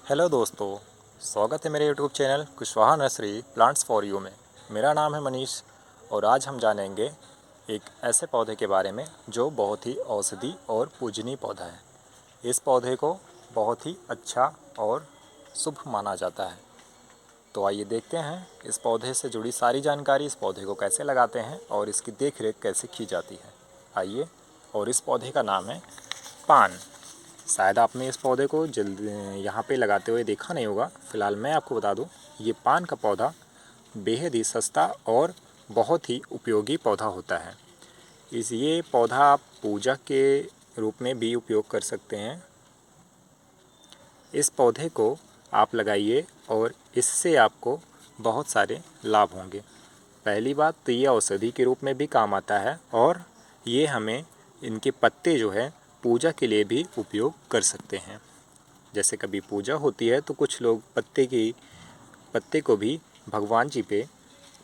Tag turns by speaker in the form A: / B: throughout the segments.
A: Hello दोस्तों, स्वागत है मेरे YouTube channel Kushwaha nursery plants for you में। मेरा नाम है मनीष और आज हम जानेंगे एक ऐसे पौधे के बारे में जो बहुत ही औषधि और पूजनीय पौधा है। इस पौधे को बहुत ही अच्छा और शुभ माना जाता है। तो आइए देखते हैं इस पौधे से जुड़ी सारी जानकारी, इस पौधे को कैसे लगाते हैं और इसकी देख रेख कैसे की जाती है। आइए, और इस पौधे का नाम है पान। शायद आपने इस पौधे को जल्द यहाँ पे लगाते हुए देखा नहीं होगा। फ़िलहाल मैं आपको बता दूँ, ये पान का पौधा बेहद ही सस्ता और बहुत ही उपयोगी पौधा होता है। ये पौधा आप पूजा के रूप में भी उपयोग कर सकते हैं। इस पौधे को आप लगाइए और इससे आपको बहुत सारे लाभ होंगे। पहली बात तो ये औषधि के रूप में भी काम आता है और ये हमें इनके पत्ते जो है पूजा के लिए भी उपयोग कर सकते हैं। जैसे कभी पूजा होती है तो कुछ लोग पत्ते को भी भगवान जी पे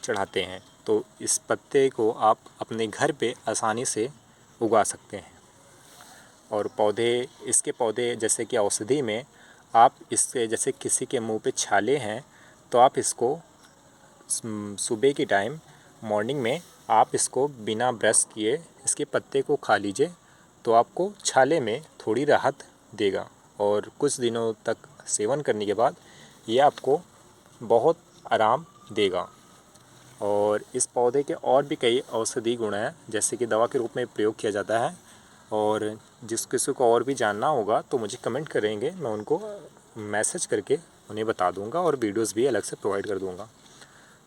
A: चढ़ाते हैं, तो इस पत्ते को आप अपने घर पे आसानी से उगा सकते हैं। और इसके पौधे जैसे कि औषधि में आप इससे, जैसे किसी के मुंह पे छाले हैं तो आप इसको सुबह की टाइम मॉर्निंग में आप इसको बिना ब्रश किए इसके पत्ते को खा लीजिए तो आपको छाले में थोड़ी राहत देगा और कुछ दिनों तक सेवन करने के बाद ये आपको बहुत आराम देगा। और इस पौधे के और भी कई औषधि गुण हैं, जैसे कि दवा के रूप में प्रयोग किया जाता है। और जिस किसी को और भी जानना होगा तो मुझे कमेंट करेंगे, मैं उनको मैसेज करके उन्हें बता दूंगा और वीडियोस भी अलग से प्रोवाइड कर दूंगा।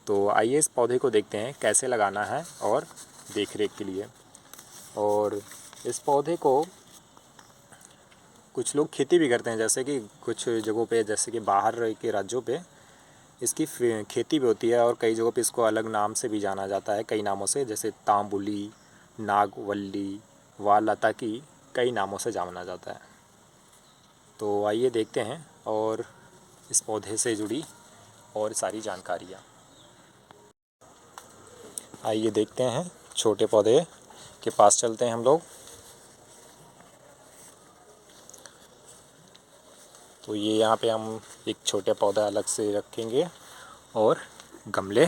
A: तो आइए इस पौधे को देखते हैं कैसे लगाना है और देख रेख के लिए। और इस पौधे को कुछ लोग खेती भी करते हैं, जैसे कि कुछ जगहों पे, जैसे कि बाहर के राज्यों पे इसकी खेती भी होती है और कई जगहों पे इसको अलग नाम से भी जाना जाता है, कई नामों से, जैसे तांबुली, नागवल्ली, वालता की कई नामों से जाना जाता है। तो आइए देखते हैं और इस पौधे से जुड़ी और सारी जानकारियाँ। आइए देखते हैं, छोटे पौधे के पास चलते हैं हम लोग। तो ये यहाँ पे हम एक छोटा पौधा अलग से रखेंगे और गमले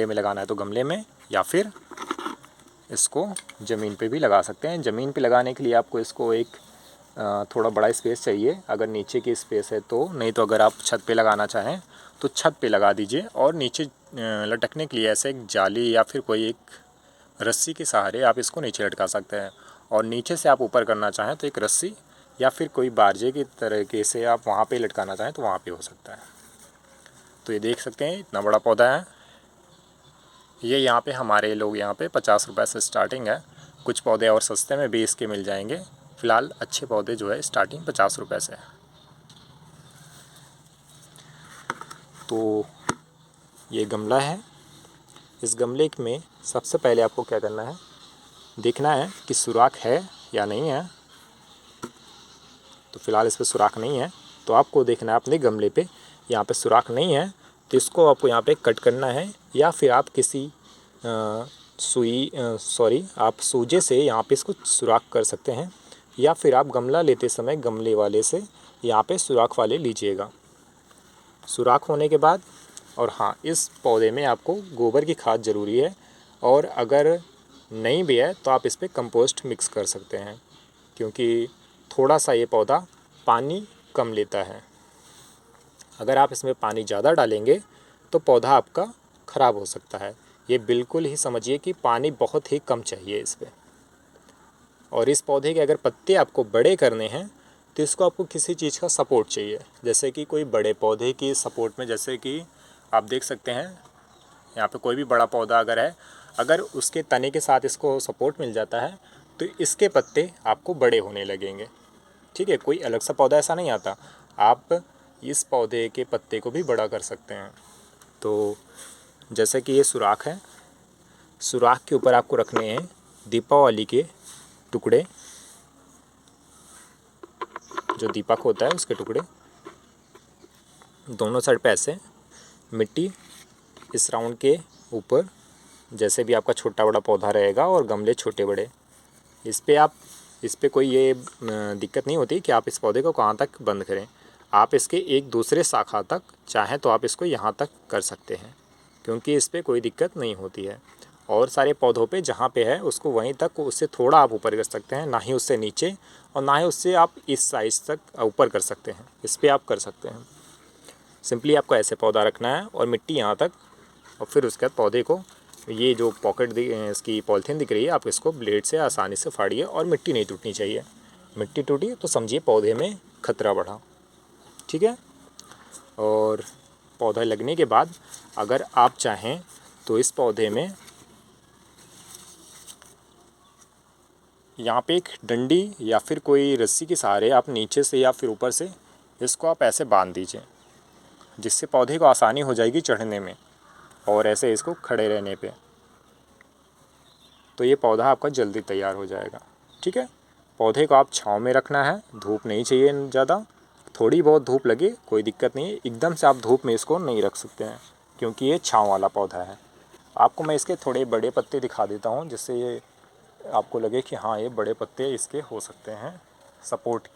A: में लगाना है तो गमले में, या फिर इसको ज़मीन पे भी लगा सकते हैं। ज़मीन पे लगाने के लिए आपको इसको एक थोड़ा बड़ा स्पेस चाहिए, अगर नीचे की स्पेस है तो। नहीं तो अगर आप छत पे लगाना चाहें तो छत पे लगा दीजिए और नीचे लटकने के लिए ऐसे एक जाली या फिर कोई एक रस्सी के सहारे आप इसको नीचे लटका सकते हैं। और नीचे से आप ऊपर करना चाहें तो एक रस्सी या फिर कोई बारजे की तरीके से आप वहाँ पे लटकाना चाहें तो वहाँ पे हो सकता है। तो ये देख सकते हैं इतना बड़ा पौधा है। ये यहाँ पे हमारे लोग यहाँ पे 50 रुपये से स्टार्टिंग है। कुछ पौधे और सस्ते में भी इसके मिल जाएंगे। फ़िलहाल अच्छे पौधे जो है स्टार्टिंग 50 रुपये से है। तो ये गमला है। इस गमले में सबसे पहले आपको क्या करना है, देखना है कि सुराख है या नहीं है। तो फ़िलहाल इस पर सुराख नहीं है, तो आपको देखना है अपने गमले पे यहाँ पे सुराख नहीं है तो इसको आपको यहाँ पे कट करना है, या फिर आप किसी आप सूजे से यहाँ पे इसको सुराख कर सकते हैं, या फिर आप गमला लेते समय गमले वाले से यहाँ पे सुराख वाले लीजिएगा। सुराख होने के बाद, और हाँ, इस पौधे में आपको गोबर की खाद ज़रूरी है, और अगर नहीं भी है तो आप इस पर कंपोस्ट मिक्स कर सकते हैं, क्योंकि थोड़ा सा ये पौधा पानी कम लेता है। अगर आप इसमें पानी ज़्यादा डालेंगे तो पौधा आपका ख़राब हो सकता है। ये बिल्कुल ही समझिए कि पानी बहुत ही कम चाहिए इस पर। और इस पौधे के अगर पत्ते आपको बड़े करने हैं तो इसको आपको किसी चीज़ का सपोर्ट चाहिए, जैसे कि कोई बड़े पौधे की सपोर्ट में, जैसे कि आप देख सकते हैं यहाँ पे कोई भी बड़ा पौधा अगर है, अगर उसके तने के साथ इसको सपोर्ट मिल जाता है तो इसके पत्ते आपको बड़े होने लगेंगे। ठीक है, कोई अलग सा पौधा ऐसा नहीं आता, आप इस पौधे के पत्ते को भी बड़ा कर सकते हैं। तो जैसे कि ये सुराख है, सुराख के ऊपर आपको रखने हैं दीपावली के टुकड़े, जो दीपक होता है उसके टुकड़े, दोनों साइड पे ऐसे मिट्टी इस राउंड के ऊपर, जैसे भी आपका छोटा बड़ा पौधा रहेगा और गमले छोटे बड़े, इस पे कोई ये दिक्कत नहीं होती कि आप इस पौधे को कहाँ तक बंद करें। आप इसके एक दूसरे शाखा तक चाहें तो आप इसको यहाँ तक कर सकते हैं, क्योंकि इस पर कोई दिक्कत नहीं होती है। और सारे पौधों पे जहाँ पे है उसको वहीं तक, उससे थोड़ा आप ऊपर कर सकते हैं, ना ही उससे नीचे और ना ही उससे आप इस साइज़ तक ऊपर कर सकते हैं। इस पर आप कर सकते हैं। सिंपली आपको ऐसे पौधा रखना है और मिट्टी यहाँ तक, और फिर उसके बाद पौधे को, ये जो पॉकेट इसकी पॉलीथीन दिख रही है, आप इसको ब्लेड से आसानी से फाड़िए और मिट्टी नहीं टूटनी चाहिए। मिट्टी टूटी तो समझिए पौधे में खतरा बढ़ा। ठीक है। और पौधा लगने के बाद अगर आप चाहें तो इस पौधे में यहाँ पे एक डंडी या फिर कोई रस्सी के सहारे आप नीचे से या फिर ऊपर से इसको आप ऐसे बांध दीजिए, जिससे पौधे को आसानी हो जाएगी चढ़ने में और ऐसे इसको खड़े रहने पे, तो ये पौधा आपका जल्दी तैयार हो जाएगा। ठीक है। पौधे को आप छांव में रखना है, धूप नहीं चाहिए ज़्यादा, थोड़ी बहुत धूप लगे कोई दिक्कत नहीं है, एकदम से आप धूप में इसको नहीं रख सकते हैं क्योंकि ये छांव वाला पौधा है। आपको मैं इसके थोड़े बड़े पत्ते दिखा देता हूँ, जिससे ये आपको लगे कि हाँ ये बड़े पत्ते इसके हो सकते हैं, सपोर्ट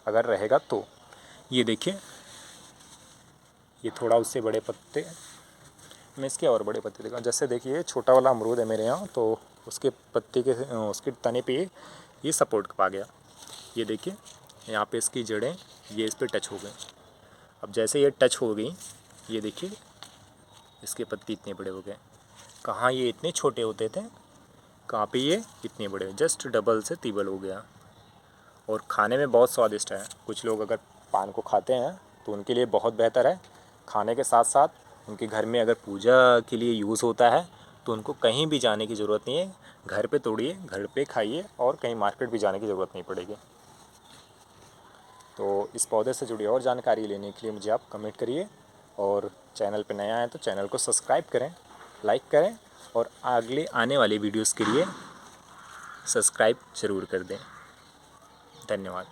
A: अगर रहेगा तो। ये देखिए, ये थोड़ा उससे बड़े पत्ते, मैं इसके और बड़े पत्ते दिखाऊँ। जैसे देखिए छोटा वाला अमरूद है मेरे यहाँ, तो उसके पत्ते के उसके तने पे ये सपोर्ट पा गया। ये देखिए यहाँ पे इसकी जड़ें ये इस पे टच हो गई। अब जैसे ये टच हो गई, ये देखिए इसके पत्ते इतने बड़े हो गए। कहाँ ये इतने छोटे होते थे, कहाँ पे ये इतने बड़े, जस्ट डबल से तिबल हो गया। और खाने में बहुत स्वादिष्ट है। कुछ लोग अगर पान को खाते हैं तो उनके लिए बहुत बेहतर है। खाने के साथ साथ उनके घर में अगर पूजा के लिए यूज़ होता है तो उनको कहीं भी जाने की ज़रूरत नहीं है, घर पे तोड़िए, घर पे खाइए और कहीं मार्केट भी जाने की ज़रूरत नहीं पड़ेगी। तो इस पौधे से जुड़ी और जानकारी लेने के लिए मुझे आप कमेंट करिए, और चैनल पे नया है तो चैनल को सब्सक्राइब करें, लाइक करें और अगले आने वाले वीडियोस के लिए सब्सक्राइब ज़रूर कर दें। धन्यवाद।